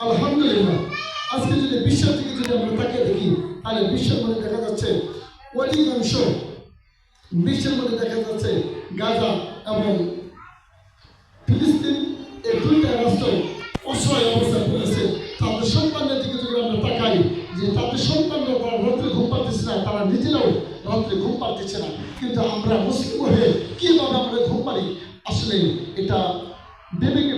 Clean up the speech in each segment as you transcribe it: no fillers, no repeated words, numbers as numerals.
আলহামদুলিল্লাহ, আজকে যদি বিশ্বের দিকে যদি আমরা তাকিয়ে দেখি তাহলে বিশ্বের মধ্যে দেখা যাচ্ছে অধিকাংশ বিশ্বের মধ্যে দেখা যাচ্ছে গাজা এবং ফিলিস্তিন এই দুইটা রাষ্ট্র অসহায় অবস্থায় পড়েছে। তাদের সন্তানদের দিকে যদি আমরা তাকাই যে তাদের সন্তানরা তারা রাত্রে ঘুম পাচ্ছে না, তারা নিজেরাও রাত্রে ঘুম পাচ্ছে না, কিন্তু আমরা মুসলিম হয়ে কিভাবে আমরা ঘুম পারি? আসলে এটা বেবিকে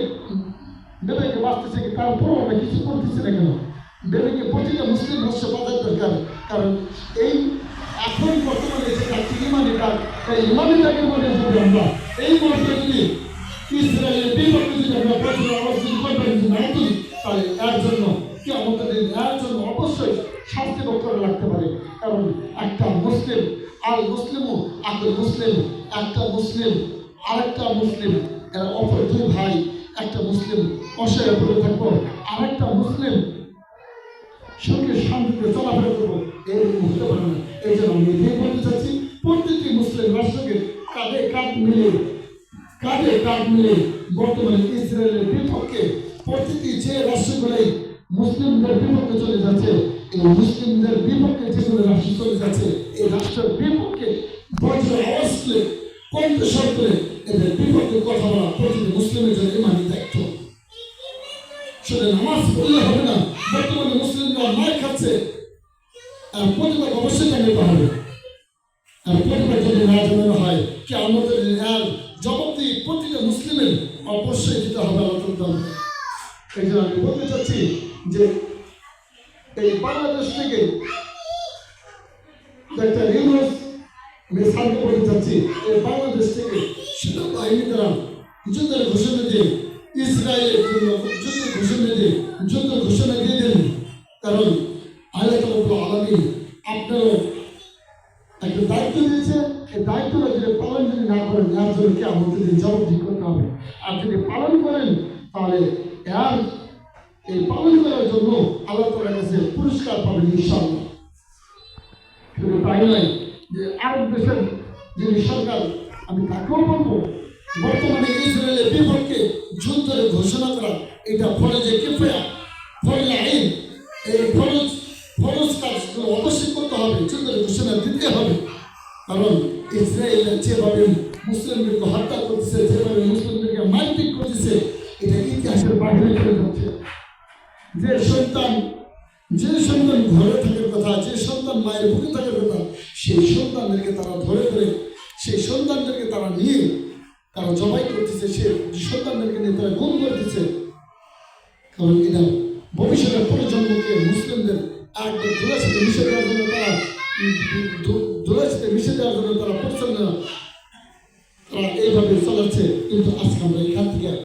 বাঁচতেছে, তারপরও আমরা কিছু করতেছি না কেন? বেবিকে প্রতিটা মুসলিম রাষ্ট্র বাঁচার দরকার, কারণ এই এখন বর্তমানে যেটা ইমানি ডাক, এই ইমানি ডাকের মধ্যে যদি আমরা এই মুহূর্তে যদি ইসরায়েলের বিপক্ষে যদি আমরা প্রচুর আওয়াজ যদি করতে না দিই, তাহলে এর জন্য কি আমাদের এর জন্য অবশ্যই শাস্তি ভোগ করা লাগতে পারে। কারণ একটা মুসলিম আল মুসলিমও আকুল মুসলিম, একটা মুসলিম আরেকটা মুসলিম, এর অপর দুই ভাই, একটা মুসলিম অসহায় পড়ে থাকবো, আরেকটা মুসলিম সঙ্গে শান্তিতে চলাফেরা করবো, এই হতে পারে না। এই জন্য আমি এটাই বলতে চাচ্ছি, প্রত্যেকটি মুসলিম রাষ্ট্রকে কাঁধে কাঁধ মিলে বর্তমানে ইসরায়েলের বিপক্ষে প্রতিটি যে রাষ্ট্রগুলোই মুসলিমদের বিপক্ষে চলে যাচ্ছে, এই মুসলিমদের বিপক্ষে যেগুলো রাষ্ট্র চলে যাচ্ছে, এই রাষ্ট্রের বিপক্ষে বজ্র আওয়াজ তুলে কণ্ঠস্বর করে এদের বিপক্ষে কথা বলা প্রতিটি মুসলিমের জন্য ইমানি দায়িত্ব। শুধু নামাজ পড়লে হবে না, বর্তমানে মুসলিমরা মার খাচ্ছে, আর প্রতিবাদ অবশ্যই জানাতে হবে। আর প্রতিবাদ যদি না জানানো হয়, কি আমাদের জবাবদিহি প্রতিটা মুসলিমের অবশ্যই দিতে হবে আল্লাহ। এই জন্য আমি বলতে চাচ্ছি যে এই বাংলাদেশ থেকে ডাক্তার ইউনূস সালকে বলতে চাচ্ছি, এই বাংলাদেশ থেকে সেনাবাহিনী দ্বারা যুদ্ধের ঘোষণা দিয়ে ইসরায়েলের জন্য যুদ্ধ ঘোষণা দিয়ে দেন। কারণ আল্লাহ রাব্বুল আলামিন আপনারও একটা দায়িত্ব দিয়েছে, এই দায়িত্বটা যদি পালন যদি না করেন, এর জন্য কি আমাদের জবাবদিহি করতে হবে। আর যদি পালন করেন, তাহলে এই পালন করার জন্য আল্লাহ তাআলার কাছে পুরস্কার পাবেন ইনশাআল্লাহ। শুধু তাই নয়, যে আরব দেশের যিনি সরকার, আমি তাকেও বলবো, বর্তমানে ইসরায়েলের বিপক্ষে যুদ্ধের ঘোষণা করা, এটা ফরজে কিফায়া, ফরজে আইন, এই ফরজ কাজগুলো অবশ্যই করতে হবে, যুদ্ধের ঘোষণা দিতে হবে। কারণ ইসরায়েল যেভাবে মুসলিমদেরকে হত্যা করতেছে, যেভাবে মুসলিমদেরকে মারপিট করতেছে, এটা ইতিহাসের বাইরে চলে যাচ্ছে। যে সন্তান ঘরে থাকার কথা, যে সন্তান মায়ের বুকে থাকার কথা, সেই সন্তানদেরকে তারা ধরে সেই সন্তানদেরকে তারা নিয়ে তারা জবাই করতেছে, সে সন্তানদেরকে নিয়ে তারা গুম করতেছে। কারণ এটা ভবিষ্যতের প্রজন্মকে মুসলিমদের একবার ধুলাশিতে মিশে দেওয়ার জন্য তারা এইভাবে চলাচ্ছে। কিন্তু আজকে আমরা